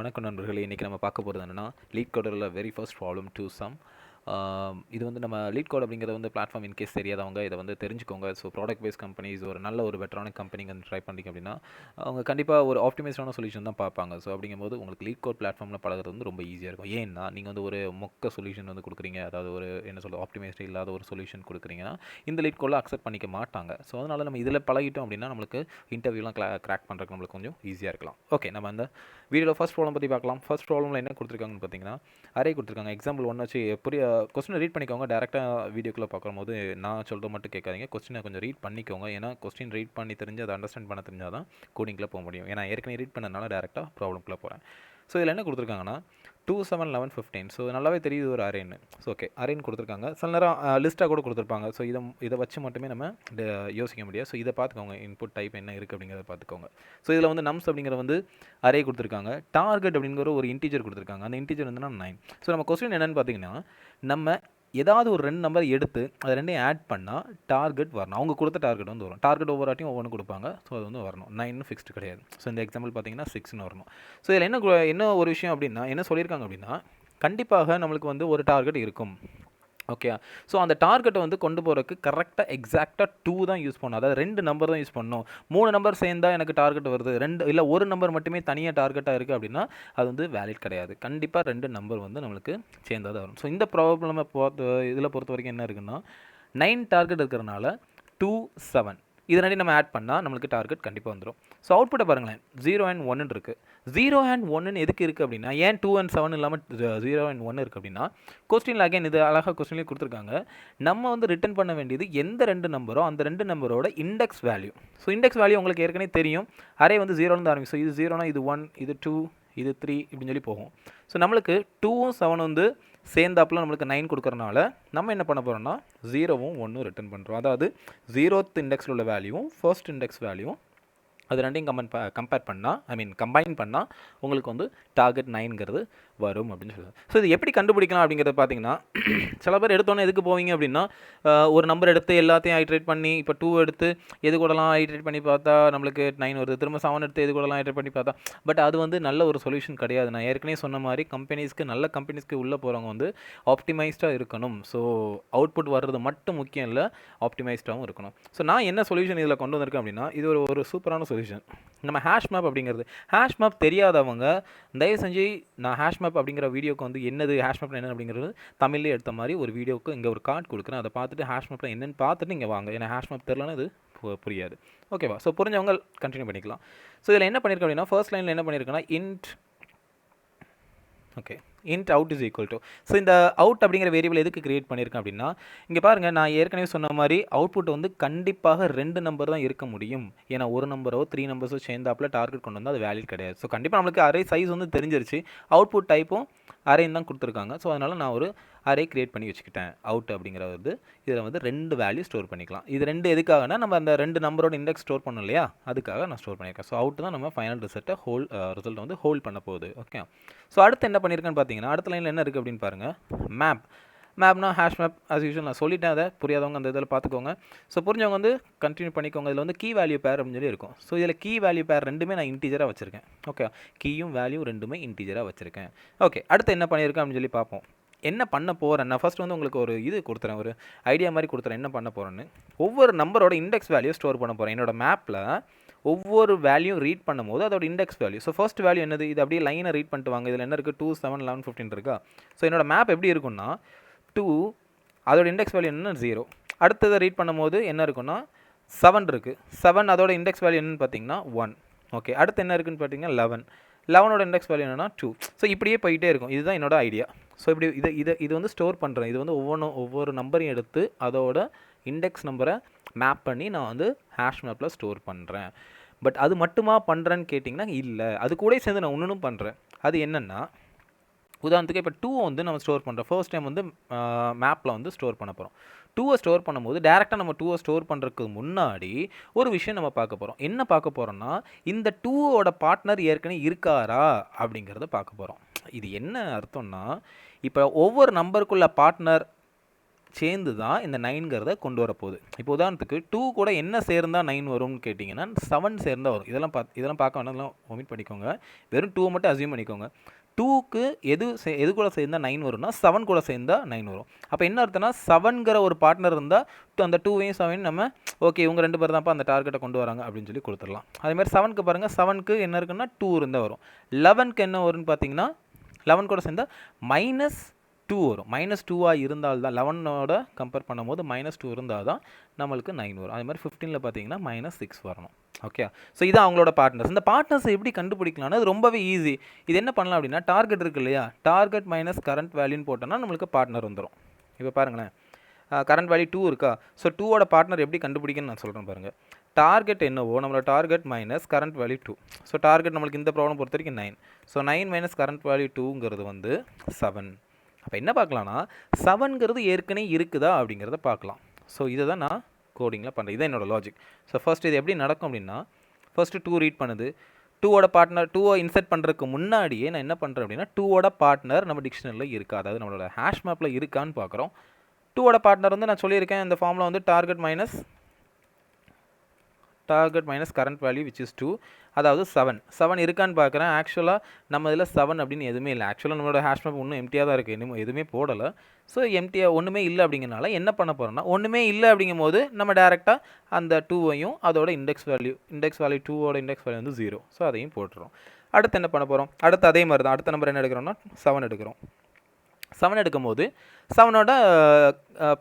வணக்கம் நண்பர்களே. இன்றைக்கி நம்ம பார்க்க போகிறது என்னென்னா லீட்கோடில் very first problem two sum. இது வந்து நம்ம லீட்கோட் அப்படிங்கிறத வந்து பிளாட்ஃபார்ம் இன்கேஸ் தெரியாதவங்க இதை வந்து தெரிஞ்சுக்கோங்க. ஸோ ப்ராடக்ட் பேஸ்ட் கம்பெனிஸ் ஒரு நல்ல ஒரு பெட்டரான கம்பெனிங்க வந்து ட்ரை பண்ணிங்க அப்படின்னா அவங்க கண்டிப்பாக ஒரு ஆப்டிமைஸ்டான சொல்யூஷன் தான் பார்ப்பாங்க. ஸோ அப்படிங்கும்போது உங்களுக்கு லீட்கோட் பிளாட்ஃபார்மில் பழகிறது வந்து ரொம்ப ஈஸியாக இருக்கும். ஏன்னா நீங்கள் வந்து ஒரு மொக்க சொல்யூஷன் வந்து கொடுக்குறீங்க, அதாவது ஒரு என்ன சொல்ல ஆப்டிமைஸ்டு இல்லாத ஒரு சொல்யூஷன் கொடுக்குறீங்கன்னா இந்த லீட்கோடில் அக்செப்ட் பண்ணிக்க மாட்டாங்க. ஸோ அதனால் நம்ம இதில் பழகிட்டோம் அப்படின்னா நம்மளுக்கு இன்டர்வியூலாம் கிராக் பண்ணுறதுக்கு நம்மளுக்கு கொஞ்சம் ஈஸியாக இருக்கலாம். ஓகே, நம்ம அந்த வீடியோவில் ஃபர்ஸ்ட் ப்ராப்ளம் பற்றி பார்க்கலாம். ஃபர்ஸ்ட் ப்ராப்ளமில் என்ன கொடுத்துருக்காங்கன்னு பார்த்தீங்கன்னா அரே கொடுத்துருக்காங்க. எக்ஸாம்பிள் ஒன்று வச்சு புரிய கொஸ்டினை ரீட் பண்ணிக்கோங்க. டேரெக்டாக வீடியோக்குள்ளே பார்க்கும்போது நான் சொல்கிற மட்டும் கேட்காதீங்க. கொஸ்டினை கொஞ்சம் ரீட் பண்ணிக்கோங்க. ஏன்னா கொஸ்டின் ரீட் பண்ணி தெரிஞ்சு அதை அண்டர்ஸ்டாண்ட் பண்ண தெரிஞ்சால் தான் கோடிங்கில் போக முடியும். ஏன்னா ஏற்கனவே ரீட் பண்ணதுனால டேரெக்டாக ப்ராப்ளம்குள்ளே போகிறேன். ஸோ இதில் என்ன கொடுத்துருக்காங்கன்னா 2, 7, 11, 15. ஸோ நல்லாவே தெரியுது ஒரு அரேன்னு. ஸோ ஓகே, அரேன்னு கொடுத்துருக்காங்க. சில நேரம் லிஸ்ட்டாக கூட கொடுத்துருப்பாங்க. ஸோ இதை வச்சு மட்டுமே நம்ம யோசிக்க முடியாது. ஸோ இதை பார்த்துக்கோங்க, இன்புட் டைப் என்ன இருக்குது அப்படிங்கிறத பார்த்துக்கோங்க. ஸோ இதில் வந்து நம்ஸ் அப்படிங்கிற வந்து அரே கொடுத்துருக்காங்க. டார்கெட் அப்படிங்கிற ஒரு இன்டீஜர் கொடுத்துருக்காங்க. அந்த இன்டீஜர் வந்து 9. ஸோ நம்ம கொஸ்டின் என்னென்னு பார்த்தீங்கன்னா நம்ம ஏதாவது ஒரு 2 நம்பர் எடுத்து அதை ரெண்டையும் ஆட் பண்ணால் டார்கெட் வரணும். அவங்க கொடுத்த டார்கெட் வந்து வரும். டார்கெட் ஒவ்வொரு வாட்டியும் ஒவ்வொன்று கொடுப்பாங்க. ஸோ அது வந்து வரணும். 9 ஃபிக்ஸ்டு கிடையாது. ஸோ இந்த எக்ஸாம்பிள் பார்த்தீங்கன்னா 6ன்னு வரணும். ஸோ இதில் என்ன ஒரு விஷயம் அப்படின்னா என்ன சொல்லியிருக்காங்க அப்படின்னா கண்டிப்பாக நம்மளுக்கு வந்து ஒரு டார்கெட் இருக்கும். ஓகே, ஸோ அந்த டார்கெட்டை வந்து கொண்டு போகிறதுக்கு கரெக்டாக எக்ஸாக்டாக 2 தான் யூஸ் பண்ணணும். அதாவது 2 நம்பர் தான் யூஸ் பண்ணணும். 3 நம்பர் சேர்ந்தால் எனக்கு டார்கெட் வருது, 2 இல்லை ஒரு நம்பர் மட்டுமே தனியாக டார்கெட்டாக இருக்குது அப்படின்னா அது வந்து வேலிட் கிடையாது. கண்டிப்பாக 2 நம்பர் வந்து நம்மளுக்கு சேர்ந்தா தான் வரும். ஸோ இந்த ப்ராப்ளமை இதில் பொறுத்த வரைக்கும் என்ன இருக்குன்னா 9 டார்கெட் இருக்கிறனால 2, 7 இது ரெண்டையும் நம்ம ஆட் பண்ணால் நம்மளுக்கு டார்கெட் கண்டிப்பாக வந்துடும். ஸோ அவுட்புட்டை பாருங்களேன், 0 and 1 இருக்குது. 0 and 1 எதுக்கு இருக்குது அப்படின்னா ஏன் 2 and 7 இல்லாமல் 0 and 1 இருக்குது அப்படின்னா கொஸ்டினில் அகைன் இது அழகாக கொஸ்டின்லேயே கொடுத்துருக்காங்க. நம்ம வந்து ரிட்டர்ன் பண்ண வேண்டியது எந்த 2 நம்பரோ அந்த 2 நம்பரோட index value. So index value உங்களுக்கு ஏற்கனவே தெரியும். அரே வந்து 0லேருந்து ஆரம்பிக்கும். ஸோ இது 0னா இது 1, இது 2, இது 3 இப்படின்னு சொல்லி போகும். ஸோ நம்மளுக்கு 2ம் 7 வந்து சேர்ந்தாப்பில் நம்மளுக்கு 9 கொடுக்குறனால நம்ம என்ன பண்ண போகிறோம்னா 0வும் 1ம் ரிட்டர்ன் பண்ணுறோம். அதாவது 0th இண்டெக்ஸில் உள்ள வேல்யூவும் ஃபர்ஸ்ட் இண்டெக்ஸ் வேல்யூவும் அது ரெண்டையும் கம்பேர் பண்ணால் கம்பைன் பண்ணால் உங்களுக்கு வந்து டார்கெட் 9ங்கிறது வரும் அப்படின்னு சொல்லுவாங்க. ஸோ இது எப்படி கண்டுபிடிக்கலாம் அப்படிங்கிறத பார்த்தீங்கன்னா சில பேர் எடுத்தோன்னே எதுக்கு போவீங்க அப்படின்னா ஒரு நம்பர் எடுத்து எல்லாத்தையும் ஐட்ரேட் பண்ணி இப்போ 2 எடுத்து எது கூடலாம் ஐட்ரேட் பண்ணி பார்த்தா நம்மளுக்கு 9 வருது, திரும்ப 7 எடுத்து எது கூடலாம் ஐட்ரேட் பண்ணி பார்த்தா பட் அது வந்து நல்ல ஒரு சொல்யூஷன் கிடையாது. நான் ஏற்கனவே சொன்ன மாதிரி நல்ல கம்பெனிஸ்க்கு உள்ளே போகிறவங்க வந்து ஆப்டிமைஸ்டாக இருக்கணும். ஸோ அவுட்புட் வர்றது மட்டும் முக்கியம் இல்லை, ஆப்டிமைஸ்டாகவும் இருக்கணும். ஸோ நான் என்ன சொல்யூஷன் இதில் கொண்டு வந்திருக்கேன் அப்படின்னா இது ஒரு சூப்பரான சொல்யூஷன். நம்ம ஹேஷ் மேப் அப்படிங்கிறது ஹேஷ் மேப் தெரியாதவங்க தயவு செஞ்சு நான் ஹேஷ் மேப் அப்படிங்கிற வீடியோக்கு வந்து என்னது ஹேஷ் மேப் என்ன அப்படிங்கிறது தமிழ்லேயே எடுத்த மாதிரி ஒரு வீடியோக்கு இங்கே ஒரு கார்டு கொடுக்குறேன். அதை பார்த்துட்டு ஹேஷ் மேப்பில் என்னென்னு பார்த்துட்டு இங்கே வாங்க. ஏன்னா ஹேஷ் மேப் தெரிலனா இது புரியாது. ஓகேவா? ஸோ புரிஞ்சவங்க கண்டினியூ பண்ணிக்கலாம். ஸோ இதில் என்ன பண்ணியிருக்கேன் அப்படின்னா ஃபர்ஸ்ட் லைனில் என்ன பண்ணியிருக்கேன்னா int out is equal to. So இந்த அவுட் அப்படிங்கிற வேரியபிள் எதுக்கு கிரியேட் பண்ணியிருக்கேன் அப்படின்னா இங்கே பாருங்கள், நான் ஏற்கனவே சொன்ன மாதிரி அவுட்புட் வந்து கண்டிப்பாக 2 நம்பர் தான் இருக்க முடியும். ஏன்னா ஒரு நம்பரோ 3 நம்பர்ஸோ சேர்ந்தாப்பில் டார்கெட் கொண்டு வந்தால் அது வேலிட் கிடையாது. ஸோ கண்டிப்பாக நம்மளுக்கு அரே சைஸ் வந்து தெரிஞ்சிருச்சு, அவுட்புட் டைப்பும் அரேன்னு தான் கொடுத்துருக்காங்க. ஸோ அதனால் நான் ஒரு அரே கிரியேட் பண்ணி வச்சுக்கிட்டேன். அவுட் அப்படிங்கிறது இதில் வந்து 2 வேல்யூ ஸ்டோர் பண்ணிக்கலாம். இது 2 எதுக்காகனா நம்ம அந்த 2 நம்பரோட இண்டெக்ஸ் ஸ்டோர் பண்ணோம் இல்லையா, அதுக்காக நான் ஸ்டோர் பண்ணியிருக்கேன். ஸோ அவுட் தான் நம்ம ஃபைனல் ரிசல்ட்டை வந்து ஹோல்ட் பண்ண போகுது. ஓகே, ஸோ அடுத்து என்ன பண்ணியிருக்கேன்னு பார்த்தீங்கன்னா அடுத்த லைனில் என்ன இருக்குது அப்படின்னு பாருங்கள். மேப்னா ஹேஷ் மேப் ஆஸ் யூஷுவல் நான் சொல்லிட்டேன். அதை புரியாதவங்க அந்த இதில் பார்த்துக்கோங்க. ஸோ புரிஞ்சவங்க வந்து கண்டினியூ பண்ணிக்கோங்க. இதில் வந்து கீ வேல்யூ பேர் அப்படின்னு சொல்லி இருக்கும். ஸோ இதில் கீ வேல்யூ பேர் ரெண்டுமே நான் இன்டீஜராக வச்சுருக்கேன். ஓகே, கீயும் வேல்யூ ரெண்டுமே இன்டீஜராக வச்சுருக்கேன். ஓகே, அடுத்து என்ன பண்ணியிருக்கேன் அப்படின்னு சொல்லி பார்ப்போம். என்ன பண்ண போகிறேன் நான் ஃபஸ்ட் வந்து உங்களுக்கு ஒரு இது கொடுத்துறேன், ஒரு ஐடியா மாதிரி கொடுத்துறேன் என்ன பண்ண போகிறேன்னு. ஒவ்வொரு நம்பரோட இண்டெக்ஸ் வேல்யூ ஸ்டோர் பண்ண போகிறேன். என்னோட மேப்பில் ஒவ்வொரு வேல்யூ ரீட் பண்ணும்போது அதோட index value. So first value என்னது, இது அப்படியே லைனை ரீட் பண்ணிட்டு வாங்க. இதில் என்ன இருக்குது 2, 7, 11, 15 இருக்கா. ஸோ என்னோட மேப் எப்படி இருக்குன்னா 2 அதோட இண்டெக்ஸ் வேல்யூ என்னென்னா 0. அடுத்ததை ரீட் பண்ணும்போது என்ன இருக்குன்னா 7 இருக்குது. 7 அதோட இண்டெக்ஸ் வேல்யூ என்னென்னு பார்த்தீங்கன்னா 1. ஓகே, அடுத்து என்ன இருக்குன்னு பார்த்தீங்கன்னா 11ஓட இண்டெக்ஸ் வேல்யூ என்னென்னா 2. ஸோ இப்படியே போயிட்டே இருக்கும். இதுதான் என்னோட ஐடியா. ஸோ இப்படி இது வந்து ஸ்டோர் பண்ணுறேன். இது வந்து ஒவ்வொரு நம்பரையும் எடுத்து அதோட இண்டெக்ஸ் நம்பரை மேப் பண்ணி நான் வந்து ஹேஷ் மேப்பில் ஸ்டோர் பண்ணுறேன். பட் அது மட்டுமா பண்ணுறேன்னு கேட்டிங்கன்னா இல்லை, அது கூட சேர்ந்து நான் ஒன்றும் பண்ணுறேன். அது என்னென்னா உதாரணத்துக்கு இப்போ 2 வந்து நம்ம ஸ்டோர் பண்ணுறோம். ஃபர்ஸ்ட் டைம் வந்து மேப்பில் வந்து ஸ்டோர் பண்ண போகிறோம். 2 ஸ்டோர் பண்ணும்போது டேரெக்டாக நம்ம 2 ஸ்டோர் பண்ணுறதுக்கு முன்னாடி ஒரு விஷயம் நம்ம பார்க்க போகிறோம். என்ன பார்க்க போகிறோம்னா இந்த 2ஓட பார்ட்னர் ஏற்கனவே இருக்காரா அப்படிங்கிறத பார்க்க போகிறோம். இது என்ன அர்த்தம்னா இப்போ ஒவ்வொரு நம்பருக்குள்ள பார்ட்னர் சேர்ந்து தான் இந்த 9ங்கிறத கொண்டு வரப்போகுது. இப்போ உதாரணத்துக்கு 2 கூட என்ன சேர்ந்தால் 9 வரும்னு கேட்டிங்கன்னா 7 சேர்ந்தால் வரும். இதெல்லாம் பார்க்க வேணாம், இதெல்லாம் ஒமிட் பண்ணிக்கோங்க. வெறும் 2 மட்டும் அசியூம் பண்ணிக்கோங்க. 2க்கு எது கூட சேர்ந்தால் 9 வரும்னா 7 கூட சேர்ந்தால் 9 வரும். அப்போ என்ன அர்த்தம்னா 7ங்கிற ஒரு பார்ட்னர் இருந்தால் அந்த 2வையும் 7 நம்ம ஓகே இவங்க 2 பேர் தான்ப்பா அந்த டார்கெட்டை கொண்டு வராங்க அப்படின்னு சொல்லி கொடுத்துடலாம். அதேமாதிரி 7க்கு பாருங்கள், 7க்கு என்ன இருக்குன்னா 2 இருந்தால் வரும். 11க்கு என்ன வரும்னு பார்த்தீங்கன்னா 11 கூட சேர்ந்தால் -2 வரும். -2 இருந்தால் தான் 11ஓட கம்பேர் பண்ணும்போது -2 இருந்தால் தான் நம்மளுக்கு 9 வரும். அதே மாதிரி 15ல் பார்த்தீங்கன்னா -6 வரணும். ஓகே, ஸோ இது அவங்களோட பார்ட்னர்ஸ். இந்த பார்ட்னர்ஸை எப்படி கண்டுபிடிக்கலாம்னா அது ரொம்பவே ஈஸி. இது என்ன பண்ணலாம் அப்படின்னா டார்கெட் இருக்குது இல்லையா, டார்கெட் மைனஸ் கரண்ட் வேல்யூன்னு போட்டோன்னா நம்மளுக்கு பார்ட்னர் வந்துடும். இப்போ பாருங்களேன், கரண்ட் வேல்யூ 2 இருக்கா, ஸோ 2ஓட பார்ட்னர் எப்படி கண்டுபிடிக்கன்னு நான் சொல்கிறேன் பாருங்கள். டார்கெட் என்னவோ நம்மளோட target minus current value 2. So target நம்மளுக்கு இந்த ப்ராப்ளம் பொறுத்த வரைக்கும் 9. ஸோ 9 மைனஸ் கரண்ட் வேல்யூ 2ங்கிறது வந்து 7. அப்போ என்ன பார்க்கலாம்னா 7ங்கிறது ஏற்கனவே இருக்குதா அப்படிங்கிறத பார்க்கலாம். ஸோ இதை தான் நான் கோடிங்கில் பண்ணுறேன். இதுதான் என்னோடய லாஜிக். ஸோ ஃபர்ஸ்ட் இது எப்படி நடக்கும் அப்படின்னா, ஃபர்ஸ்ட்டு 2 ரீட் பண்ணுது. 2ஓட பார்ட்னர் 2வை இன்சர்ட் பண்ணுறதுக்கு முன்னாடியே நான் என்ன பண்ணுறேன் அப்படின்னா 2ஓட பார்ட்னர் நம்ம டிக்ஷனரியில் இருக்கா, அதாவது நம்மளோட ஹேஷ் மேப்பில் இருக்கான்னு பார்க்குறோம். 2ஓட பார்ட்னர் வந்து நான் சொல்லியிருக்கேன் இந்த ஃபார்மில் வந்து target minus current value which is 2, அதாவது 7 இருக்கான்னு பார்க்குறேன். ஆக்சுவலாக நம்ம இதில் 7 அப்படின்னு எதுவுமே இல்லை. ஆக்சுவலாக நம்மளோட ஹேஷ் மேப் ஒன்றும் எம்டியாக தான் இருக்குது, இன்னும் எதுவுமே போடலை. ஸோ எம்டியாக ஒன்றுமே இல்லை அப்படிங்கிறனால என்ன பண்ண போகிறோம்னா, ஒன்றுமே இல்லை அப்படிங்கும் போது நம்ம டேரெக்டாக அந்த 2வையும் அதோட இண்டெக்ஸ் வேல்யூ 2ஓட இண்டெக்ஸ் வேல்யூ வந்து 0. ஸோ அதையும் போட்டுறோம். அடுத்து என்ன பண்ண போகிறோம், அடுத்து அதே மாதிரி தான் அடுத்த நம்பர் என்ன எடுக்கிறோம்னா 7 எடுக்கிறோம். 7 எடுக்கும்போது 7ஓட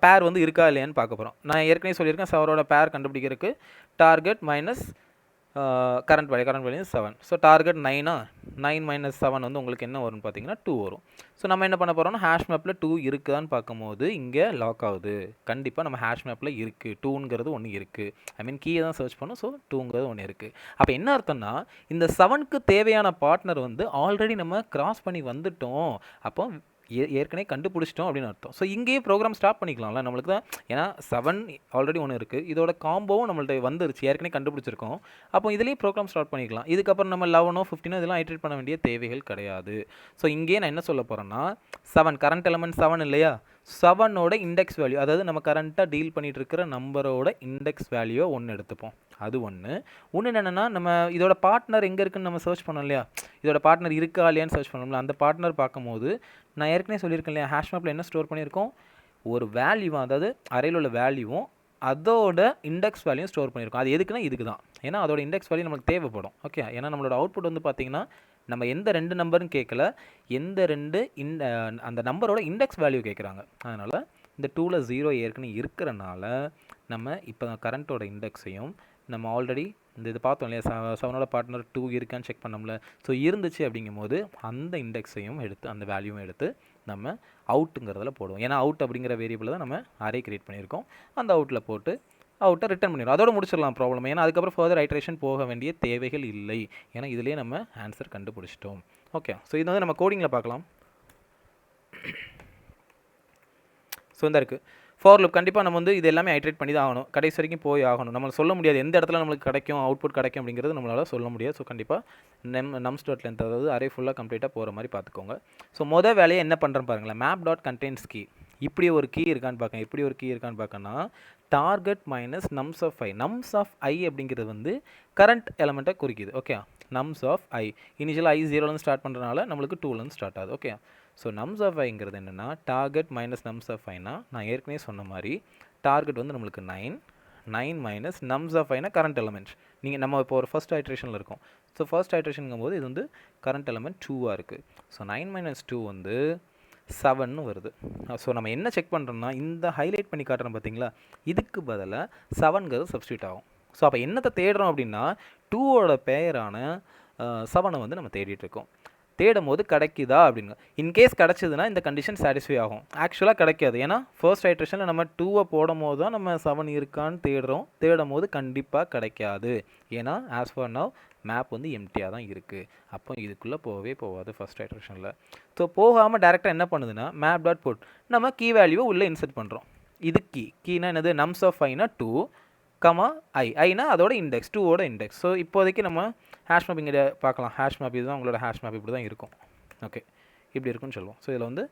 பேர் வந்து இருக்கா இல்லையான்னு பார்க்க போகிறோம். நான் ஏற்கனவே சொல்லியிருக்கேன் 7ஓட பேர் கண்டுபிடிக்கிறதுக்கு target minus current value 7. So target 9 minus 7 வந்து உங்களுக்கு என்ன வரும்னு பார்த்தீங்கன்னா 2 வரும். ஸோ நம்ம என்ன பண்ண போகிறோம்னா ஹேஷ் மேப்பில் 2 இருக்குதான்னு பார்க்கும்போது இங்கே லாக் ஆகுது. கண்டிப்பாக நம்ம ஹேஷ் மேப்பில் இருக்குது, 2ங்கிறது ஒன்று இருக்குது. ஐ மீன் கீயை தான் சர்ச் பண்ணோம். ஸோ 2ங்கிறது ஒன்று இருக்குது. அப்போ என்ன அர்த்தம்னா இந்த 7க்கு தேவையான பார்ட்னர் வந்து ஆல்ரெடி நம்ம கிராஸ் பண்ணி வந்துட்டோம். அப்போ ஏற்கனவே கண்டுபிடிச்சிட்டோம் அப்படின்னு அர்த்தம். ஸோ இங்கேயே ப்ரோக்ராம் ஸ்டார்ட் பண்ணிக்கலாம்ல நம்மளுக்கு தான். ஏன்னா 7 ஆல்ரெடி ஒன்று இருக்குது, இதோட காம்போவும் நம்மள்ட்ட வந்துருச்சு, ஏற்கனவே கண்டுபிடிச்சிருக்கோம். அப்போ இதுலேயே ப்ரோக்ராம் ஸ்டார்ட் பண்ணிக்கலாம். இதுக்கப்புறம் நம்ம 11 15 இதெல்லாம் ஐட்ரேட் பண்ண வேண்டிய தேவைகள் கிடையாது. ஸோ இங்கேயே நான் என்ன சொல்ல போகிறேன்னா 7 கரண்ட் எலமெண்ட் 7 இல்லையா, 7ஓட இண்டெக்ஸ் வேல்யூ, அதாவது நம்ம கரண்ட்டாக டீல் பண்ணிகிட்டு இருக்கிற நம்பரோட இண்டெக்ஸ் வேல்யூவை 1 எடுத்துப்போம். அது ஒன்று என்னென்னா நம்ம இதோட பார்ட்னர் எங்கே இருக்குன்னு நம்ம சர்ச் பண்ணோம் இல்லையா, இதோட பார்ட்னர் இருக்கா இல்லையான்னு சர்ச் பண்ணோம்ல, அந்த பார்ட்னர் பார்க்கும்போது நான் ஏற்கனவே சொல்லியிருக்கேன் இல்லையா, ஹேஷ் மேப்பில் என்ன ஸ்டோர் பண்ணியிருக்கோம், ஒரு வேல்யூவும் அதாவது அறையில் உள்ள வேல்யூவும் அதோட இண்டெக்ஸ் வேல்யூவும் ஸ்டோர் பண்ணியிருக்கோம். அது எதுக்குன்னா இதுக்கு தான், ஏன்னா அதோட இண்டெக்ஸ் வேல்யூ நமக்கு தேவைப்படும். ஓகே, ஏன்னா நம்மளோட அவுட்புட் வந்து பார்த்திங்கன்னா நம்ம எந்த 2 நம்பர்னு கேட்கல, எந்த 2 அந்த நம்பரோட இண்டெக்ஸ் வேல்யூ கேட்குறாங்க. அதனால் இந்த 2ல் 0 ஏற்கனவே இருக்கிறனால நம்ம இப்போ கரண்ட்டோட இண்டெக்ஸையும் நம்ம ஆல்ரெடி இது பார்த்தோம் இல்லையா, 7ஓட பார்ட்னர் 2 இருக்கான்னு செக் பண்ணோம்ல. ஸோ இருந்துச்சு அப்படிங்கும்போது அந்த இண்டெக்ஸையும் எடுத்து அந்த வேல்யூவும் எடுத்து நம்ம அவுட்டுங்கிறதுல போடுவோம். ஏன்னா அவுட் அப்படிங்கிற வேரியபிள் தான் நம்ம அரே கிரியேட் பண்ணியிருக்கோம். அந்த அவுட்டில் போட்டு அவுட்டை ரிட்டர்ன் பண்ணிடுவோம். அதோட முடிச்சிடலாம் ப்ராப்ளம். ஏன்னா அதுக்கப்புறம் ஃபர்தர் ஐட்ரேஷன் போக வேண்டிய தேவைகள் இல்லை. ஏன்னா இதுலேயே நம்ம ஆன்சர் கண்டுபிடிச்சிட்டோம். ஓகே, ஸோ இது வந்து நம்ம கோடிங்கில் பார்க்கலாம். ஸோ இந்த இருக்குது ஃபார் லூப். கண்டிப்பாக நம்ம வந்து இது எல்லாமே ஐட்ரேட் பண்ணி தான் ஆகணும், கடைசி வரைக்கும் போய் ஆகணும். நம்ம சொல்ல முடியாது எந்த இடத்துல நம்மளுக்கு கிடைக்கும் அவுட்புட் கிடைக்கும் அப்படிங்கிறது நம்மளால் சொல்ல முடியாது. ஸோ கண்டிப்பாக நம்ஸ் டாட் லென்த், அதாவது அரே ஃபுல்லாக கம்ப்ளீட்டாக போகிற மாதிரி பார்த்துக்கோங்க. ஸோ மொதல் வேலையை என்ன பண்ணுறேன்னு பாருங்களேன், மேப் டாட் கண்டெயின்ஸ் கீ. இப்படி ஒரு கீ இருக்கான்னு பார்க்கணும்னா target minus nums of i. Nums of i அப்படிங்கிறது வந்து கரண்ட் எலமெண்ட்டை குறிக்குது. ஓகே, நம்ஸ் ஆஃப் ஐ இனிஷியலாக ஐ 0லேருந்து ஸ்டார்ட் பண்ணுறதுனால நம்மளுக்கு 2லேருந்து ஸ்டார்ட் ஆகுது. ஓகே, ஸோ நம்ஸ் ஆஃப் ஐங்கிறது என்னென்னா டார்கெட் மைனஸ் நம்ஸ் ஆஃப் ஐனா, நான் ஏற்கனவே சொன்ன மாதிரி டார்கெட் வந்து நம்மளுக்கு 9 மைனஸ் நம்ஸ் ஆஃப் ஐனா கரண்ட் எலமெண்ட். நம்ம இப்போ ஒரு ஃபர்ஸ்ட் ஐட்ரேஷனில் இருக்கும். ஸோ ஃபர்ஸ்ட் ஐட்ரேஷனுங்கும் போது இது வந்து கரண்ட் எலமெண்ட் 2 இருக்குது. ஸோ 9 மைனஸ் 2 வந்து 7 வருது. ஸோ நம்ம என்ன செக் பண்ணுறோம்னா இந்த ஹைலைட் பண்ணி காட்டுறோம் பார்த்தீங்களா, இதுக்கு பதிலாக 7ங்கிறது சப்ஸ்டியூட் ஆகும். ஸோ அப்போ என்னத்தை தேடுறோம் அப்படின்னா 2ஓட பெயரான 7 வந்து நம்ம தேடிட்டு இருக்கோம். தேடும் போது கிடைக்குதா அப்படின்னு. இன்கேஸ் கிடச்சிதுன்னா இந்த கண்டிஷன் சாட்டிஸ்ஃபை ஆகும். ஆக்சுவலாக கிடைக்காது. ஏன்னா ஃபர்ஸ்ட் ஐட்ரேஷனில் நம்ம 2வை போடும் போது தான் நம்ம 7 இருக்கான்னு தேடும் போது கண்டிப்பாக கிடைக்காது. ஏன்னா ஆஸ் ஃபார் நவ் மேப் வந்து எம்டியாக தான் இருக்குது. அப்போ இதுக்குள்ளே போகாது ஃபர்ஸ்ட் ஐட்ரேஷனில். ஸோ போகாமல் டேரெக்டாக என்ன பண்ணுதுன்னா மேப் டாட் புட் நம்ம கீ வேல்யூவை உள்ளே இன்சர்ட் பண்ணுறோம். இது கீனா என்னது, nums of Aina 2 comma Aina அதோட இண்டெக்ஸ் 2ஓட இண்டெக்ஸ். ஸோ இப்போதைக்கு நம்ம ஹேஷ் மேப் இங்கே பார்க்கலாம். ஹேஷ் மேப் இதுதான் உங்களோட ஹேஷ் மேப், இப்படி தான் இருக்கும். ஓகே, இப்படி இருக்குன்னு சொல்லுவோம். ஸோ இதில் வந்து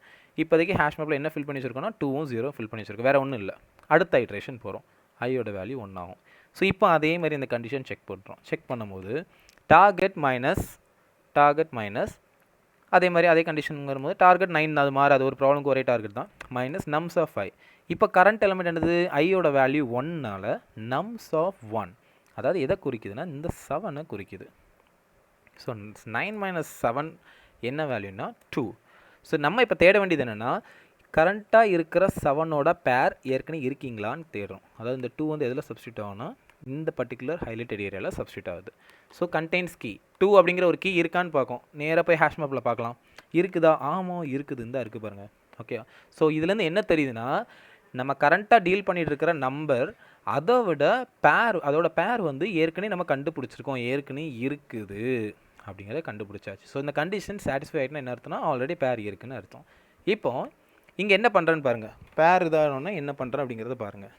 இப்போதைக்கு ஹேஷ் மேப்பில் என்ன ஃபில் பண்ணி வச்சிருக்கோம்னா 2வும் 0 ஃபில் பண்ணி வச்சிருக்கோம், வேறு ஒன்றும் இல்லை. அடுத்த ஐட்ரேஷன் போகிறோம், ஐயோட வேல்யூ 1 ஆகும். ஸோ இப்போ அதே மாதிரி இந்த கண்டிஷன் செக் பண்ணுறோம். செக் பண்ணும்போது டார்கெட் மைனஸ் அதே மாதிரி அதே கண்டிஷன் வரும்போது டார்கெட் 9 அது மாறு, அது ஒரு ப்ராப்ளம்க்கு ஒரே டார்கெட் தான், மைனஸ் நம்ஸ் ஆஃப் 5. இப்போ கரண்ட் எலிமெண்ட் என்னது ஐயோட வேல்யூ 1னால நம்ஸ் ஆஃப் 1, அதாவது எதை குறிக்குதுன்னா இந்த 7 குறிக்குது. ஸோ 9 மைனஸ் 7 என்ன வேல்யூனா 2. ஸோ நம்ம இப்போ தேட வேண்டியது என்னென்னா கரண்ட்டாக இருக்கிற 7ஓட பேர் ஏற்கனவே இருக்கீங்களான்னு தேடுறோம். அதாவது இந்த 2 வந்து எதில் சப்ஸ்டியூட் ஆகும்னா இந்த பர்டிகுலர் ஹைலைட்டட் ஏரியாவில் சப்ஸ்டியூட் ஆகுது. ஸோ கண்டெய்ன்ஸ் கீ 2 அப்படிங்கிற ஒரு கீ இருக்கான்னு பார்க்கும். நேராக போய் ஹேஷ் மேப்பில் பார்க்கலாம், இருக்குதா, ஆமாம் இருக்குதுன்னு தான் இருக்குது பாருங்கள். ஓகே, ஸோ இதுலேருந்து என்ன தெரியுதுன்னா நம்ம கரண்ட்டாக டீல் பண்ணிகிட்டு இருக்கிற நம்பர் அதை விட அதோட பேர் வந்து ஏற்கனவே நம்ம கண்டுபிடிச்சிருக்கோம், ஏற்கனவே இருக்குது அப்படிங்கிறத கண்டுபிடிச்சாச்சு. ஸோ இந்த கண்டிஷன் சாட்டிஸ்ஃபை ஆகிட்டுனா என்ன அர்த்தம்னா ஆல்ரெடி பேர் இருக்குன்னு அர்த்தம். இப்போ இங்கே என்ன பண்ணுறேன்னு பாருங்கள், பேர் இதாகணுன்னா என்ன பண்ணுறேன் அப்படிங்கிறத பாருங்கள்.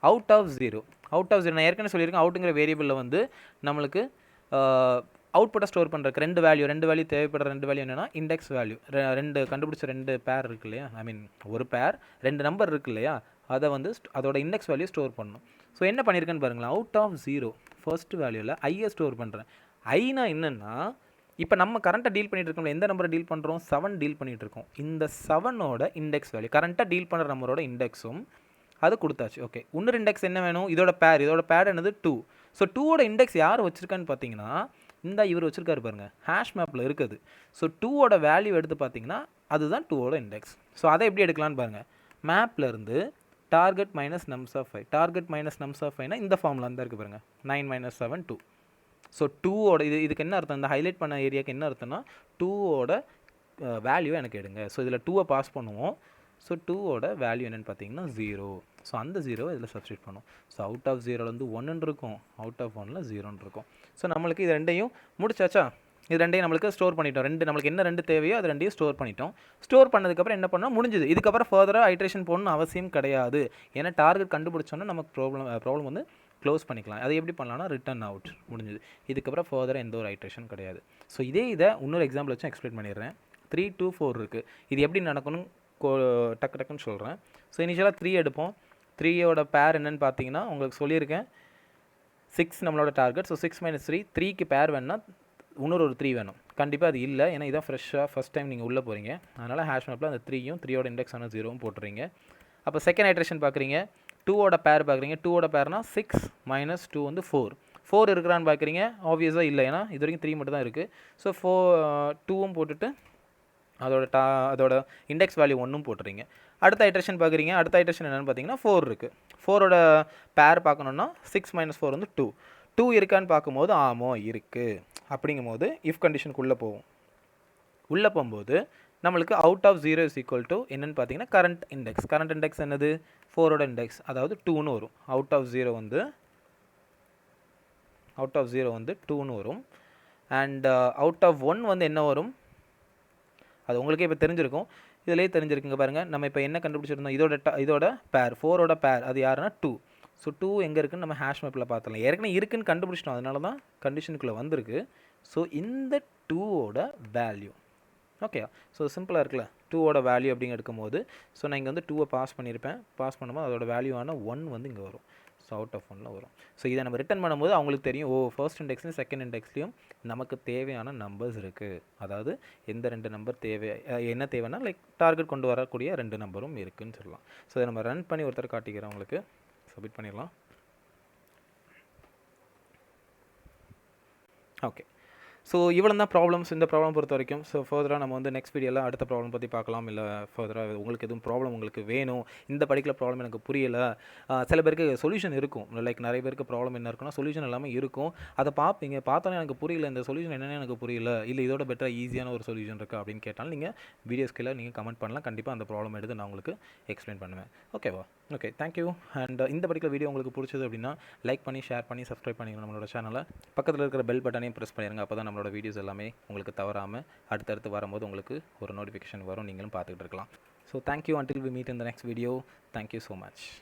அவுட் ஆஃப் ஜீரோ நான் ஏற்கனவே சொல்லியிருக்கேன், அவுட்டுங்கிற வேரியபிளில் வந்து நம்மளுக்கு அவுட்புட்டை ஸ்டோர் பண்ணுறதுக்கு ரெண்டு வேல்யூ தேவைப்படுற ரெண்டு வேல்யூ என்னென்னா இண்டெக்ஸ் வேல்யூ, ரெண்டு கண்டுபிடிச்ச ரெண்டு பேர் இருக்கு இல்லையா, ஐ மீன் ஒரு பேர் ரெண்டு நம்பர் இருக்கு இல்லையா, அதை வந்து அதோட இண்டெக்ஸ் வேல்யூ ஸ்டோர் பண்ணணும். ஸோ என்ன பண்ணியிருக்கேன்னு பாருங்களேன், அவுட் ஆஃப் ஜீரோ ஃபர்ஸ்ட் வேல்யூவில் ஐயை ஸ்டோர் பண்ணுறேன். ஐனா என்னென்னா இப்போ நம்ம கரண்ட்டாக டீல் பண்ணிட்டு இருக்கோம், எந்த நம்பரை டீல் பண்ணுறோம், 7 டீல் பண்ணிகிட்டு இருக்கோம். இந்த 7ஓட இண்டெக்ஸ் வேல்யூ கரண்ட்டாக டீல் பண்ணுற நம்பரோட இண்டெக்ஸும் அது கொடுத்தாச்சு. ஓகே, இன்னொரு இண்டெக்ஸ் என்ன வேணும், இதோட பேர் என்னது 2. ஸோ 2ஓட இண்டெக்ஸ் யார் வச்சுருக்கான்னு பார்த்தீங்கன்னா இந்த இவர் வச்சுருக்காரு பாருங்கள், ஹேஷ் மேப்பில் இருக்குது. ஸோ 2ஓட வேல்யூ எடுத்து பார்த்தீங்கன்னா அதுதான் 2ஓட இண்டெக்ஸ். ஸோ அதை எப்படி எடுக்கலான்னு பாருங்கள், மேப்பில் இருந்து டார்கெட் மைனஸ் நம்ஸ் ஆஃப் 5 இந்த ஃபார்முலா தான் இருக்குது பாருங்கள், 9 மைனஸ் 7 2. ஸோ 2ஓட இதுக்கு என்ன அர்த்தம், இந்த ஹைலைட் பண்ண ஏரியாவுக்கு என்ன அர்த்தம்னா 2ஓட வேல்யூ எனக்கு எடுங்க. ஸோ இதில் 2வை பாஸ் பண்ணுவோம். ஸோ 2ஓட வேல்யூ என்னென்னு பார்த்தீங்கன்னா 0. ஸோ அந்த 0 இதில் சப்ஸ்டியூட் பண்ணும். ஸோ அவுட் ஆஃப் 0 வந்து 1 இருக்கும், அவுட் ஆஃப் 1ல் 0 இருக்கும். ஸோ நம்மளுக்கு இது ரெண்டையும் முடிச்சாச்சா, இது ரெண்டையும் நம்மளுக்கு ஸ்டோர் பண்ணிட்டோம். நம்மளுக்கு என்ன ரெண்டு தேவையோ அது ரெண்டையும் ஸ்டோர் பண்ணிட்டோம். ஸ்டோர் பண்ணதுக்கப்புறம் என்ன பண்ணால் முடிஞ்சுது. இதுக்கப்புறம் ஃபர்தராக ஐட்ரேஷன் போகணும்னு அவசியம் கிடையாது. ஏன்னா டார்கெட் கண்டுபிடிச்சோன்னா நமக்கு ப்ராப்ளம் வந்து க்ளோஸ் பண்ணிக்கலாம். அது எப்படி பண்ணலாம்னா ரிட்டர்ன் அவுட் முடிஞ்சுது. இதுக்கப்புறம் ஃபர்தராக எந்த ஒரு ஐட்ரேஷன் கிடையாது. ஸோ இதை இன்னொரு எக்ஸாம்பிள் வச்சு எக்ஸ்பிளைன் பண்ணிடுறேன். 3 2 4 இருக்குது. இது எப்படி நடக்கணும் டக்குன்னு சொல்கிறேன். ஸோ இனிஷியலாக 3 எடுப்போம். 3ஓட பேர் என்னென்னு பார்த்தீங்கன்னா உங்களுக்கு சொல்லியிருக்கேன், 6 நம்மளோட டார்கெட். ஸோ 6 மைனஸ் 3க்கு பேர் வேணுன்னா இன்னொரு 3 வேணும். கண்டிப்பாக அது இல்லை, ஏன்னா இதான் ஃப்ரெஷ்ஷாக ஃபஸ்ட் டைம் நீங்கள் உள்ளே போகிறீங்க. அதனால் ஹேஷ் மேப்பில் அந்த 3ஓட இண்டெக்ஸ் ஆனால் 0வும் போட்டுறீங்க. அப்போ செகண்ட் ஐட்ரேஷன் பார்க்குறீங்க, 2ஓட பேர் பார்க்குறீங்க. 2ஓட பேர்னா 6 மைனஸ் 2 வந்து 4 இருக்கிறான்னு பார்க்குறீங்க. ஆப்வியஸாக இல்லை, ஏன்னா இது வரைக்கும் 3 மட்டும் தான் இருக்குது. ஸோ 2வும் போட்டுட்டு அதோட இண்டெக்ஸ் வேல்யூ 1ம் போட்டுறீங்க. அடுத்த ஐட்ரேஷன் பார்க்குறீங்க. அடுத்த ஐட்ரேஷன் என்னென்னு பார்த்தீங்கன்னா 4 இருக்குது. 4ஓட பேர் பார்க்கணுன்னா 6 மைனஸ் 4 வந்து 2 இருக்கான்னு பார்க்கும்போது ஆமாம் இருக்குது. அப்படிங்கும் போது இஃப் கண்டிஷனுக்குள்ளே போகும். உள்ளே போகும்போது நம்மளுக்கு out of 0 is equal to என்னென்னு பார்த்தீங்கன்னா கரண்ட் இண்டெக்ஸ் என்னது 4ஓட இண்டெக்ஸ், அதாவது 2ன்னு வரும். அவுட் ஆஃப் 0 வந்து 2ன்னு வரும். அண்ட் அவுட் ஆஃப் 1 வந்து என்ன வரும், அது உங்களுக்கே இப்போ தெரிஞ்சிருக்கும். இதிலே தெரிஞ்சிருக்குங்க பாருங்கள். நம்ம இப்போ என்ன கண்டுபிடிச்சிருந்தோம், இதோட பேர் 4ஓட பேர் அது யாருன்னா 2. ஸோ 2 எங்கே இருக்குன்னு நம்ம ஹேஷ் மேப்பில் பார்த்துலாம். ஏற்கனவே இருக்குன்னு கண்டுபிடிச்சிட்டோம், அதனால தான் கண்டிஷனுக்குள்ளே வந்திருக்கு. ஸோ இந்த 2ஓட வேல்யூ ஓகே. ஸோ சிம்பிளாக இருக்குல்ல, 2ஓட வேல்யூ அப்படிங்க எடுக்கும்போது ஸோ நான் இங்கே வந்து 2வை பாஸ் பண்ணியிருப்பேன். பாஸ் பண்ணும்போது அதோட வேல்யூவான 1 வந்து இங்கே வரும். ஸோ அவுட் ஆஃப் 1ல் வரும். ஸோ இதை நம்ம ரிட்டர்ன் பண்ணும்போது அவங்களுக்கு தெரியும், ஃபர்ஸ்ட் இண்டெக்ஸ்லையும் செகண்ட் இண்டெக்ஸ்லையும் நமக்கு தேவையான நம்பர்ஸ் இருக்குது. அதாவது எந்த ரெண்டு நம்பர் என்ன தேவைன்னா லைக் டார்கெட் கொண்டு வரக்கூடிய 2 நம்பரும் இருக்குதுன்னு சொல்லலாம். ஸோ இதை நம்ம ரன் பண்ணி ஒருத்தர் காட்டிக்கிறேன், உங்களுக்கு சப்மிட் பண்ணிடலாம். ஓகே, ஸோ இவ்வளோ தான் ப்ராப்ளம்ஸ் இந்த ப்ராப்ளம் பொறுத்த வரைக்கும். ஸோ ஃபர்தராக நம்ம வந்து நெக்ஸ்ட் வீடியோவில் அடுத்த ப்ராப்ளம் பற்றி பார்க்கலாம். இல்லை ஃபர்தராக உங்களுக்கு எதுவும் ப்ராப்ளம் உங்களுக்கு வேணும், இந்த பர்டிகுலர் ப்ராப்ளம் எனக்கு புரியலை, சில பேருக்கு சொல்யூஷன் இருக்கும். லைக் நிறைய பேருக்கு ப்ராப்ளம் என்ன இருக்குன்னா சொல்யூஷன் எல்லாமே இருக்கும். அதை பார்த்தாலும் எனக்கு புரியல, இந்த சொல்யூஷன் என்னென்னு எனக்கு புரியல, இல்லை இதோட பெட்டராக ஈஸியான ஒரு சொல்யூஷன் இருக்குது அப்படின்னு கேட்டாலும் நீங்கள் வீடியோஸ்கில் நீங்கள் கமெண்ட் பண்ணலாம். கண்டிப்பாக அந்த ப்ராப்ளம் எடுத்து நான் உங்களுக்கு எக்ஸ்பிளைன் பண்ணுவேன். ஓகேவா? Okay, thank you. அண்ட் இந்த பர்டிகுலர் வீடியோ உங்களுக்கு பிடிச்சது அப்படின்னா லைக் பண்ணி ஷேர் பண்ணி சப்ஸ்கிரைப் பண்ணிடுங்க நம்மளோட சேனலை. பக்கத்தில் இருக்கிற பெல் பட்டனையும் ப்ரெஸ் பண்ணிடுங்க. அப்போ தான் நம்மளோட வீடியோஸ் எல்லாமே உங்களுக்கு தவறாமல் அடுத்தடுத்து வரும்போது உங்களுக்கு ஒரு நோட்டிஃபிகேஷன் வரும், நீங்களும் பார்த்துக்கிட்டு இருக்கலாம். So thank you. Until we meet in the next video. Thank you so much.